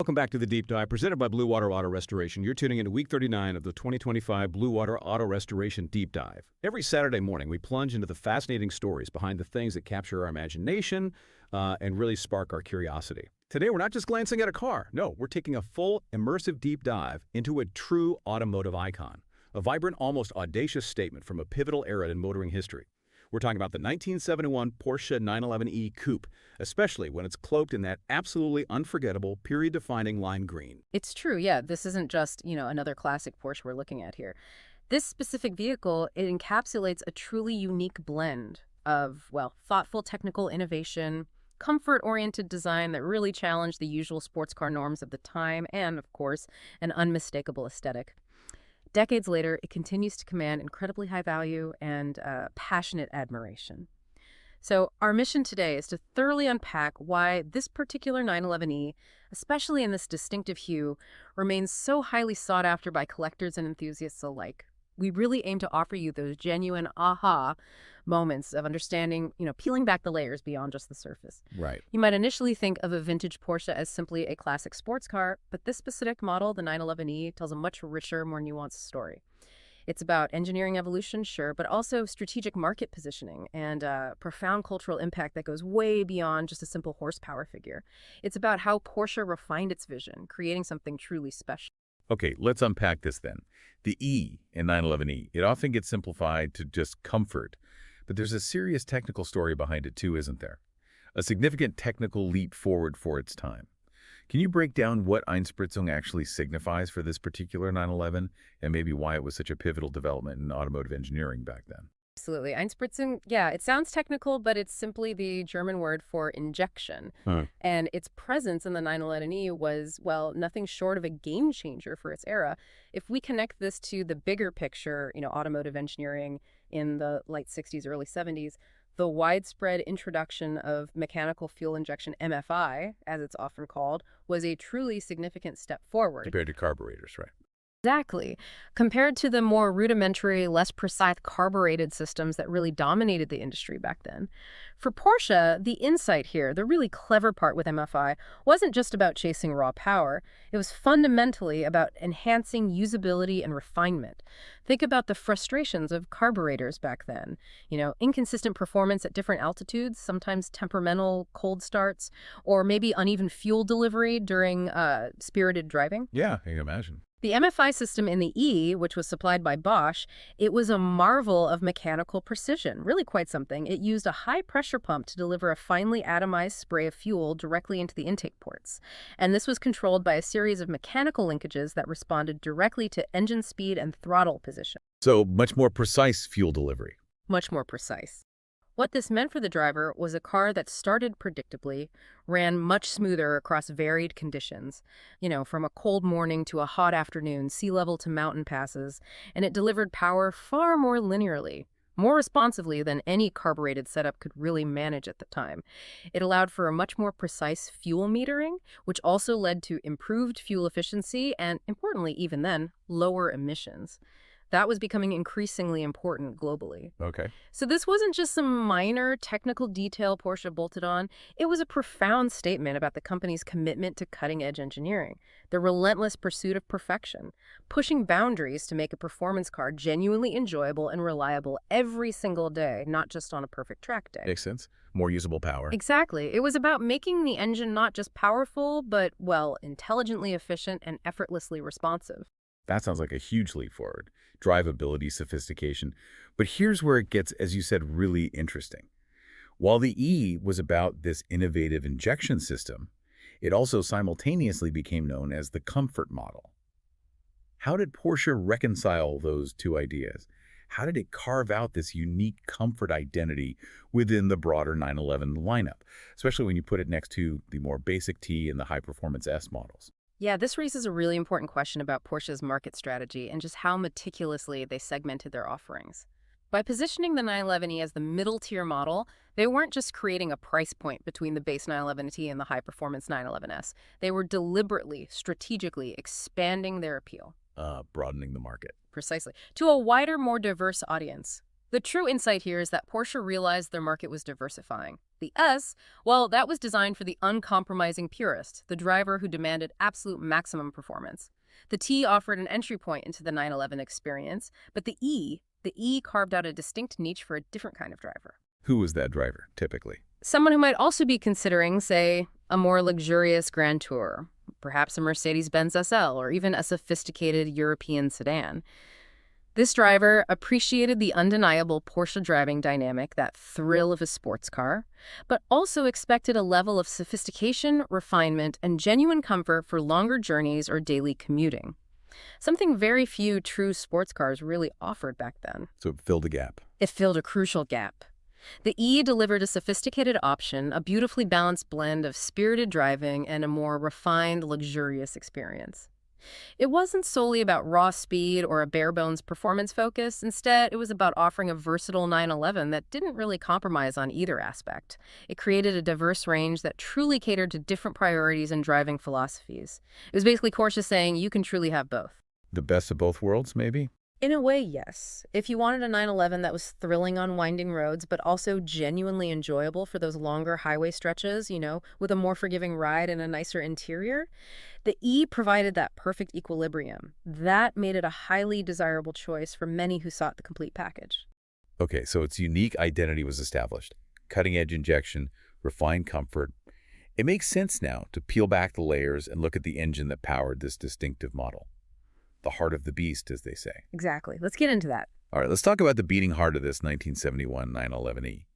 Welcome back to the Deep Dive, presented by Bluewater Auto Restoration. You're tuning into week 39 of the 2025 Bluewater Auto Restoration Deep Dive. Every Saturday morning, we plunge into the fascinating stories behind the things that capture our imagination and really spark our curiosity. Today, we're not just glancing at a car. No, we're taking a full, immersive deep dive into a true automotive icon, a vibrant, almost audacious statement from a pivotal era in motoring history. We're talking about the 1971 Porsche 911E Coupe, especially when it's cloaked in that absolutely unforgettable, period-defining lime green. It's true, yeah. This isn't just, another classic Porsche we're looking at here. This specific vehicle, it encapsulates a truly unique blend of, thoughtful technical innovation, comfort-oriented design that really challenged the usual sports car norms of the time, and, of course, an unmistakable aesthetic. Decades later, it continues to command incredibly high value and passionate admiration. So our mission today is to thoroughly unpack why this particular 911E, especially in this distinctive hue, remains so highly sought after by collectors and enthusiasts alike. We really aim to offer you those genuine aha moments of understanding, peeling back the layers beyond just the surface. Right. You might initially think of a vintage Porsche as simply a classic sports car, but this specific model, the 911E, tells a much richer, more nuanced story. It's about engineering evolution, sure, but also strategic market positioning and profound cultural impact that goes way beyond just a simple horsepower figure. It's about how Porsche refined its vision, creating something truly special. Okay, let's unpack this then. The E in 911E, it often gets simplified to just comfort, but there's a serious technical story behind it too, isn't there? A significant technical leap forward for its time. Can you break down what Einspritzung actually signifies for this particular 911 and maybe why it was such a pivotal development in automotive engineering back then? Absolutely. Einspritzung, yeah, it sounds technical, but it's simply the German word for injection. And its presence in the 911E was, nothing short of a game changer for its era. If we connect this to the bigger picture, automotive engineering in the late 60s, early 70s, the widespread introduction of mechanical fuel injection, MFI, as it's often called, was a truly significant step forward. Compared to carburetors, right? Exactly. Compared to the more rudimentary, less precise carbureted systems that really dominated the industry back then. For Porsche, the insight here, the really clever part with MFI, wasn't just about chasing raw power. It was fundamentally about enhancing usability and refinement. Think about the frustrations of carburetors back then. Inconsistent performance at different altitudes, sometimes temperamental cold starts, or maybe uneven fuel delivery during spirited driving. Yeah, I can imagine. The MFI system in the E, which was supplied by Bosch, it was a marvel of mechanical precision, really quite something. It used a high-pressure pump to deliver a finely atomized spray of fuel directly into the intake ports. And this was controlled by a series of mechanical linkages that responded directly to engine speed and throttle position. So much more precise fuel delivery. Much more precise. What this meant for the driver was a car that started predictably, ran much smoother across varied conditions, from a cold morning to a hot afternoon, sea level to mountain passes, and it delivered power far more linearly, more responsively than any carbureted setup could really manage at the time. It allowed for a much more precise fuel metering, which also led to improved fuel efficiency and, importantly even then, lower emissions. That was becoming increasingly important globally. Okay. So this wasn't just some minor technical detail Porsche bolted on. It was a profound statement about the company's commitment to cutting-edge engineering, the relentless pursuit of perfection, pushing boundaries to make a performance car genuinely enjoyable and reliable every single day, not just on a perfect track day. Makes sense. More usable power. Exactly. It was about making the engine not just powerful, but, intelligently efficient and effortlessly responsive. That sounds like a huge leap forward. Drivability, sophistication. But here's where it gets, as you said, really interesting. While the E was about this innovative injection system, it also simultaneously became known as the comfort model. How did Porsche reconcile those two ideas? How did it carve out this unique comfort identity within the broader 911 lineup, especially when you put it next to the more basic T and the high-performance S models? Yeah, this raises a really important question about Porsche's market strategy and just how meticulously they segmented their offerings. By positioning the 911E as the middle-tier model, they weren't just creating a price point between the base 911T and the high-performance 911S. They were deliberately, strategically expanding their appeal. Broadening the market. Precisely. To a wider, more diverse audience. The true insight here is that Porsche realized their market was diversifying. The S, well, that was designed for the uncompromising purist, the driver who demanded absolute maximum performance. The T offered an entry point into the 911 experience, but the E carved out a distinct niche for a different kind of driver. Who was that driver, typically? Someone who might also be considering, say, a more luxurious Grand Tour, perhaps a Mercedes-Benz SL, or even a sophisticated European sedan. This driver appreciated the undeniable Porsche driving dynamic, that thrill of a sports car, but also expected a level of sophistication, refinement, and genuine comfort for longer journeys or daily commuting. Something very few true sports cars really offered back then. So it filled a gap. It filled a crucial gap. The E delivered a sophisticated option, a beautifully balanced blend of spirited driving and a more refined, luxurious experience. It wasn't solely about raw speed or a bare-bones performance focus. Instead, it was about offering a versatile 911 that didn't really compromise on either aspect. It created a diverse range that truly catered to different priorities and driving philosophies. It was basically Porsche saying you can truly have both. The best of both worlds, maybe? In a way, yes. If you wanted a 911 that was thrilling on winding roads, but also genuinely enjoyable for those longer highway stretches, with a more forgiving ride and a nicer interior, the E provided that perfect equilibrium. That made it a highly desirable choice for many who sought the complete package. Okay, so its unique identity was established. Cutting-edge injection, refined comfort. It makes sense now to peel back the layers and look at the engine that powered this distinctive model. The heart of the beast, as they say. Exactly. Let's get into that. All right, let's talk about the beating heart of this 1971 911E.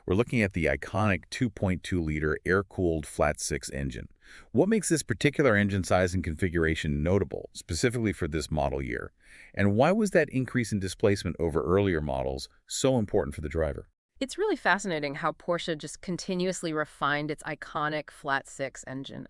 We're looking at the iconic 2.2-liter air-cooled flat-six engine. What makes this particular engine size and configuration notable, specifically for this model year? And why was that increase in displacement over earlier models so important for the driver? It's really fascinating how Porsche just continuously refined its iconic flat-six engine.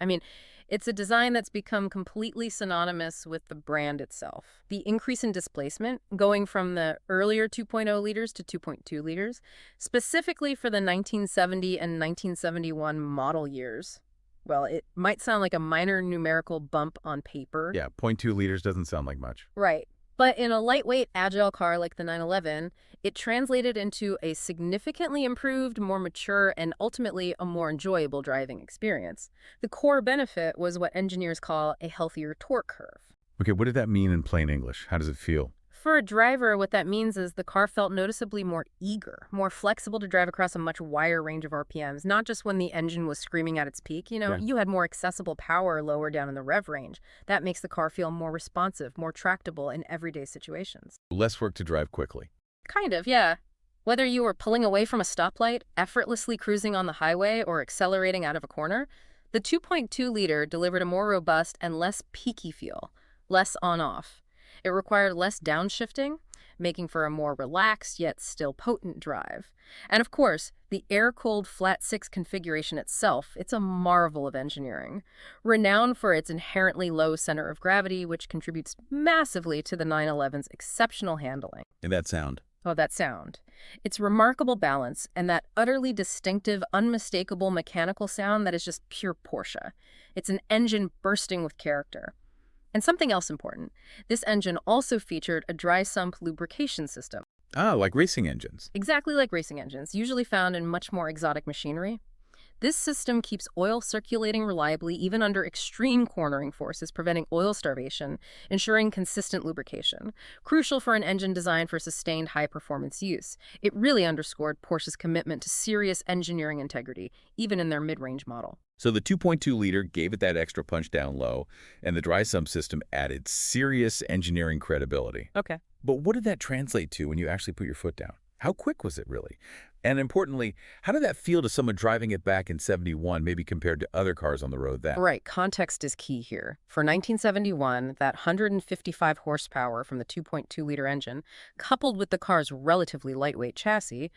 It's a design that's become completely synonymous with the brand itself. The increase in displacement, going from the earlier 2.0 liters to 2.2 liters, specifically for the 1970 and 1971 model years. Well, it might sound like a minor numerical bump on paper. Yeah, 0.2 liters doesn't sound like much. Right. But in a lightweight, agile car like the 911, it translated into a significantly improved, more mature, and ultimately a more enjoyable driving experience. The core benefit was what engineers call a healthier torque curve. Okay, what did that mean in plain English? How does it feel? For a driver, what that means is the car felt noticeably more eager, more flexible to drive across a much wider range of RPMs, not just when the engine was screaming at its peak. You had more accessible power lower down in the rev range. That makes the car feel more responsive, more tractable in everyday situations. Less work to drive quickly. Kind of, yeah. Whether you were pulling away from a stoplight, effortlessly cruising on the highway, or accelerating out of a corner, the 2.2-liter delivered a more robust and less peaky feel, less on-off. It required less downshifting, making for a more relaxed yet still potent drive. And of course, the air-cooled flat-six configuration itself, it's a marvel of engineering. Renowned for its inherently low center of gravity, which contributes massively to the 911's exceptional handling. And that sound? Oh, that sound. Its remarkable balance and that utterly distinctive, unmistakable mechanical sound that is just pure Porsche. It's an engine bursting with character. And something else important, this engine also featured a dry sump lubrication system. Ah, like racing engines. Exactly like racing engines, usually found in much more exotic machinery. This system keeps oil circulating reliably even under extreme cornering forces, preventing oil starvation, ensuring consistent lubrication. Crucial for an engine designed for sustained high-performance use. It really underscored Porsche's commitment to serious engineering integrity, even in their mid-range model. So the 2.2-liter gave it that extra punch down low, and the dry sump system added serious engineering credibility. Okay. But what did that translate to when you actually put your foot down? How quick was it really? And importantly, how did that feel to someone driving it back in 71, maybe compared to other cars on the road then? Right. Context is key here. For 1971, that 155 horsepower from the 2.2-liter engine, coupled with the car's relatively lightweight chassis,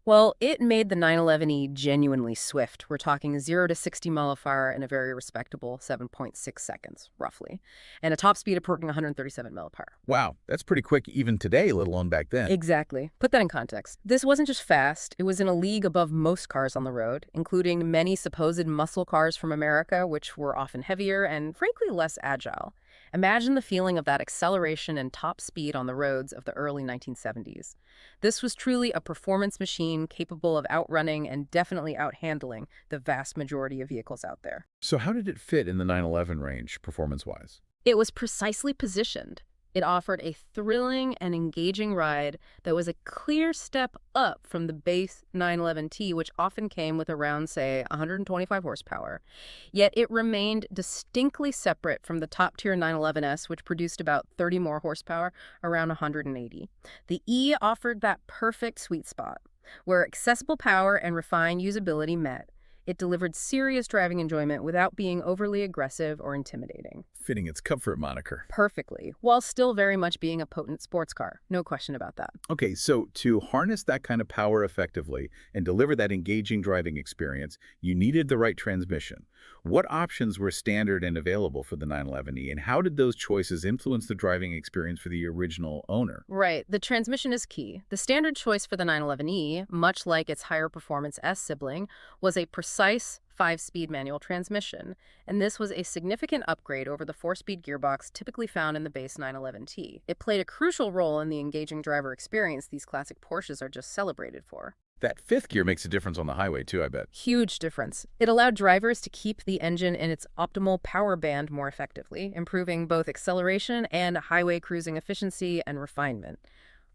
well, it made the 911E genuinely swift. We're talking 0 to 60 mph in a very respectable 7.6 seconds, roughly, and a top speed approaching 137 mph. Wow, that's pretty quick even today, let alone back then. Exactly. Put that in context. This wasn't just fast. It was in a league above most cars on the road, including many supposed muscle cars from America, which were often heavier and, frankly, less agile. Imagine the feeling of that acceleration and top speed on the roads of the early 1970s. This was truly a performance machine capable of outrunning and definitely outhandling the vast majority of vehicles out there. So how did it fit in the 911 range, performance-wise? It was precisely positioned. It offered a thrilling and engaging ride that was a clear step up from the base 911T, which often came with around, say, 125 horsepower. Yet it remained distinctly separate from the top-tier 911S, which produced about 30 more horsepower, around 180. The E offered that perfect sweet spot, where accessible power and refined usability met. It delivered serious driving enjoyment without being overly aggressive or intimidating. Fitting its comfort moniker. Perfectly, while still very much being a potent sports car. No question about that. Okay, so to harness that kind of power effectively and deliver that engaging driving experience, you needed the right transmission. What options were standard and available for the 911E, and how did those choices influence the driving experience for the original owner? Right, the transmission is key. The standard choice for the 911E, much like its higher performance S sibling, was a precise 5-speed manual transmission, and this was a significant upgrade over the 4-speed gearbox typically found in the base 911T. It played a crucial role in the engaging driver experience these classic Porsches are just celebrated for. That fifth gear makes a difference on the highway too, I bet. Huge difference. It allowed drivers to keep the engine in its optimal power band more effectively, improving both acceleration and highway cruising efficiency and refinement.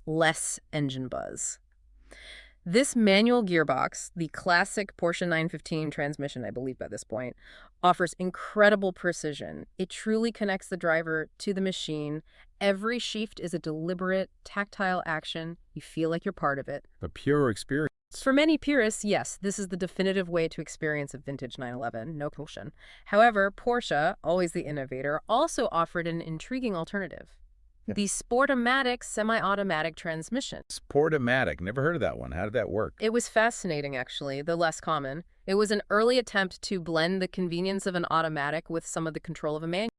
Less engine buzz. This manual gearbox, the classic Porsche 915 transmission, I believe by this point, offers incredible precision. It truly connects the driver to the machine. Every shift is a deliberate, tactile action. You feel like you're part of it. A pure experience. For many purists, yes, this is the definitive way to experience a vintage 911, no question. However, Porsche, always the innovator, also offered an intriguing alternative. Yeah. The Sportomatic semi-automatic transmission. Sportomatic. Never heard of that one. How did that work? It was fascinating, actually, though less common. It was an early attempt to blend the convenience of an automatic with some of the control of a manual.